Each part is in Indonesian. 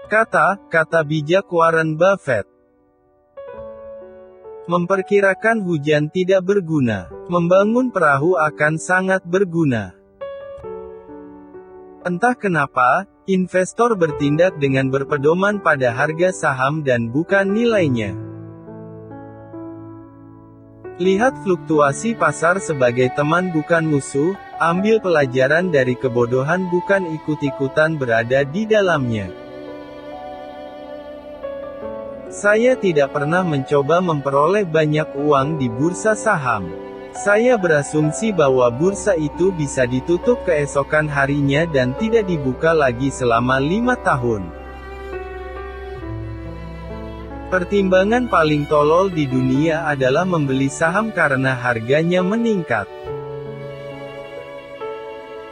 Kata bijak Warren Buffett. Memperkirakan hujan tidak berguna. Membangun perahu akan sangat berguna. Entah kenapa, investor bertindak dengan berpedoman pada harga saham dan bukan nilainya. Lihat fluktuasi pasar sebagai teman bukan musuh, ambil pelajaran dari kebodohan bukan ikut-ikutan berada di dalamnya. Saya tidak pernah mencoba memperoleh banyak uang di bursa saham. Saya berasumsi bahwa bursa itu bisa ditutup keesokan harinya dan tidak dibuka lagi selama 5 tahun. Pertimbangan paling tolol di dunia adalah membeli saham karena harganya meningkat.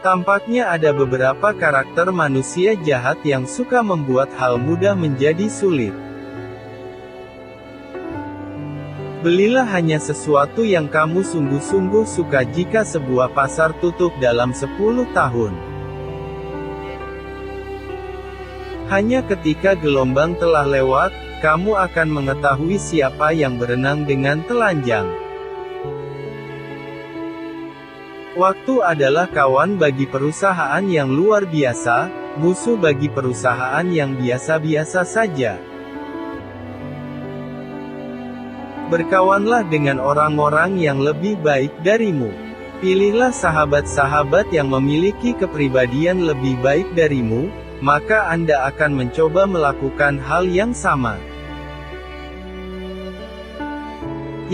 Tampaknya ada beberapa karakter manusia jahat yang suka membuat hal mudah menjadi sulit. Belilah hanya sesuatu yang kamu sungguh-sungguh suka jika sebuah pasar tutup dalam 10 tahun. Hanya ketika gelombang telah lewat, kamu akan mengetahui siapa yang berenang dengan telanjang. Waktu adalah kawan bagi perusahaan yang luar biasa, musuh bagi perusahaan yang biasa-biasa saja. Berkawanlah dengan orang-orang yang lebih baik darimu. Pilihlah sahabat-sahabat yang memiliki kepribadian lebih baik darimu, maka Anda akan mencoba melakukan hal yang sama.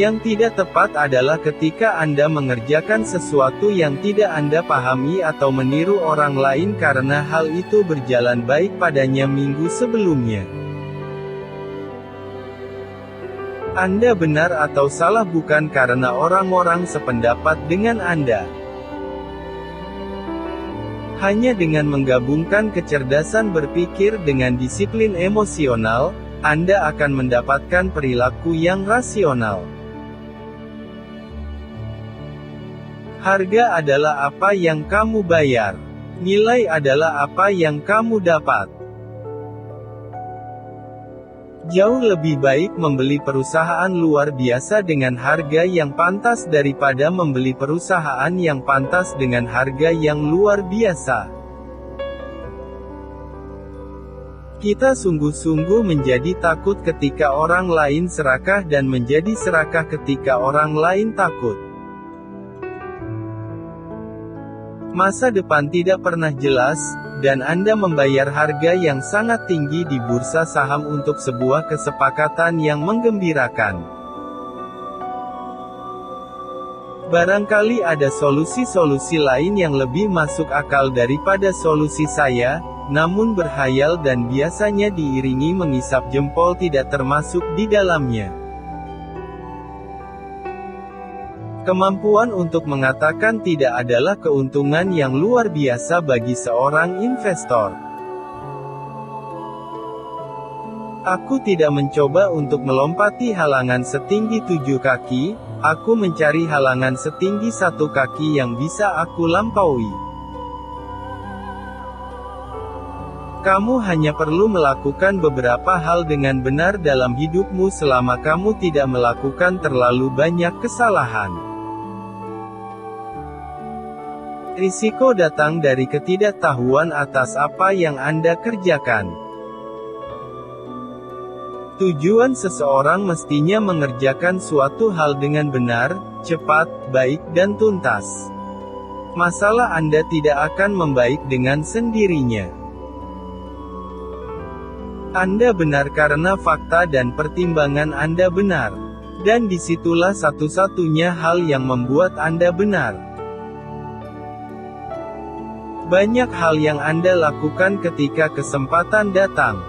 Yang tidak tepat adalah ketika Anda mengerjakan sesuatu yang tidak Anda pahami atau meniru orang lain karena hal itu berjalan baik padanya minggu sebelumnya. Anda benar atau salah bukan karena orang-orang sependapat dengan Anda. Hanya dengan menggabungkan kecerdasan berpikir dengan disiplin emosional, Anda akan mendapatkan perilaku yang rasional. Harga adalah apa yang kamu bayar. Nilai adalah apa yang kamu dapat. Jauh lebih baik membeli perusahaan luar biasa dengan harga yang pantas daripada membeli perusahaan yang pantas dengan harga yang luar biasa. Kita sungguh-sungguh menjadi takut ketika orang lain serakah dan menjadi serakah ketika orang lain takut. Masa depan tidak pernah jelas, dan Anda membayar harga yang sangat tinggi di bursa saham untuk sebuah kesepakatan yang menggembirakan. Barangkali ada solusi-solusi lain yang lebih masuk akal daripada solusi saya, namun berhayal dan biasanya diiringi mengisap jempol tidak termasuk di dalamnya. Kemampuan untuk mengatakan tidak adalah keuntungan yang luar biasa bagi seorang investor. Aku tidak mencoba untuk melompati halangan setinggi 7 kaki, aku mencari halangan setinggi 1 kaki yang bisa aku lampaui. Kamu hanya perlu melakukan beberapa hal dengan benar dalam hidupmu selama kamu tidak melakukan terlalu banyak kesalahan. Risiko datang dari ketidaktahuan atas apa yang Anda kerjakan. Tujuan seseorang mestinya mengerjakan suatu hal dengan benar, cepat, baik dan tuntas. Masalah Anda tidak akan membaik dengan sendirinya. Anda benar karena fakta dan pertimbangan Anda benar. Dan disitulah satu-satunya hal yang membuat Anda benar. Banyak hal yang Anda lakukan ketika kesempatan datang.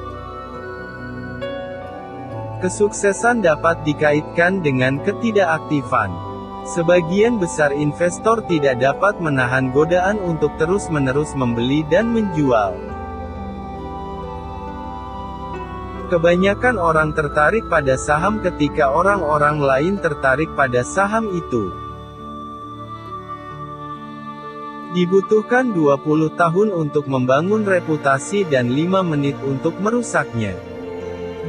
Kesuksesan dapat dikaitkan dengan ketidakaktifan. Sebagian besar investor tidak dapat menahan godaan untuk terus-menerus membeli dan menjual. Kebanyakan orang tertarik pada saham ketika orang-orang lain tertarik pada saham itu. Dibutuhkan 20 tahun untuk membangun reputasi dan 5 menit untuk merusaknya.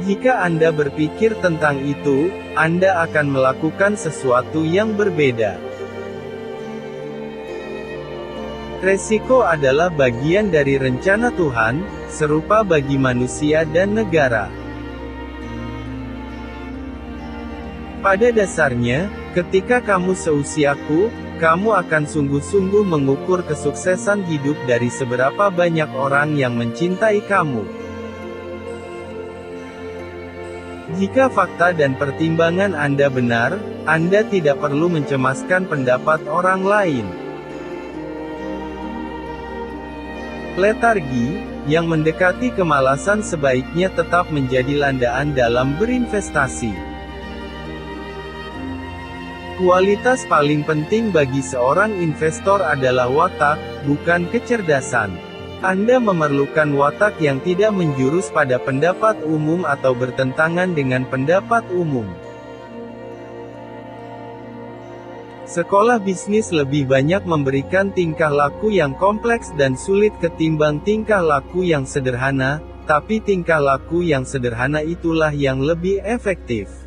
Jika Anda berpikir tentang itu, Anda akan melakukan sesuatu yang berbeda. Resiko adalah bagian dari rencana Tuhan, serupa bagi manusia dan negara. Pada dasarnya, ketika kamu seusiaku, kamu akan sungguh-sungguh mengukur kesuksesan hidup dari seberapa banyak orang yang mencintai kamu. Jika fakta dan pertimbangan Anda benar, Anda tidak perlu mencemaskan pendapat orang lain. Letargi, yang mendekati kemalasan sebaiknya tetap menjadi landaan dalam berinvestasi. Kualitas paling penting bagi seorang investor adalah watak, bukan kecerdasan. Anda memerlukan watak yang tidak menjurus pada pendapat umum atau bertentangan dengan pendapat umum. Sekolah bisnis lebih banyak memberikan tingkah laku yang kompleks dan sulit ketimbang tingkah laku yang sederhana, tapi tingkah laku yang sederhana itulah yang lebih efektif.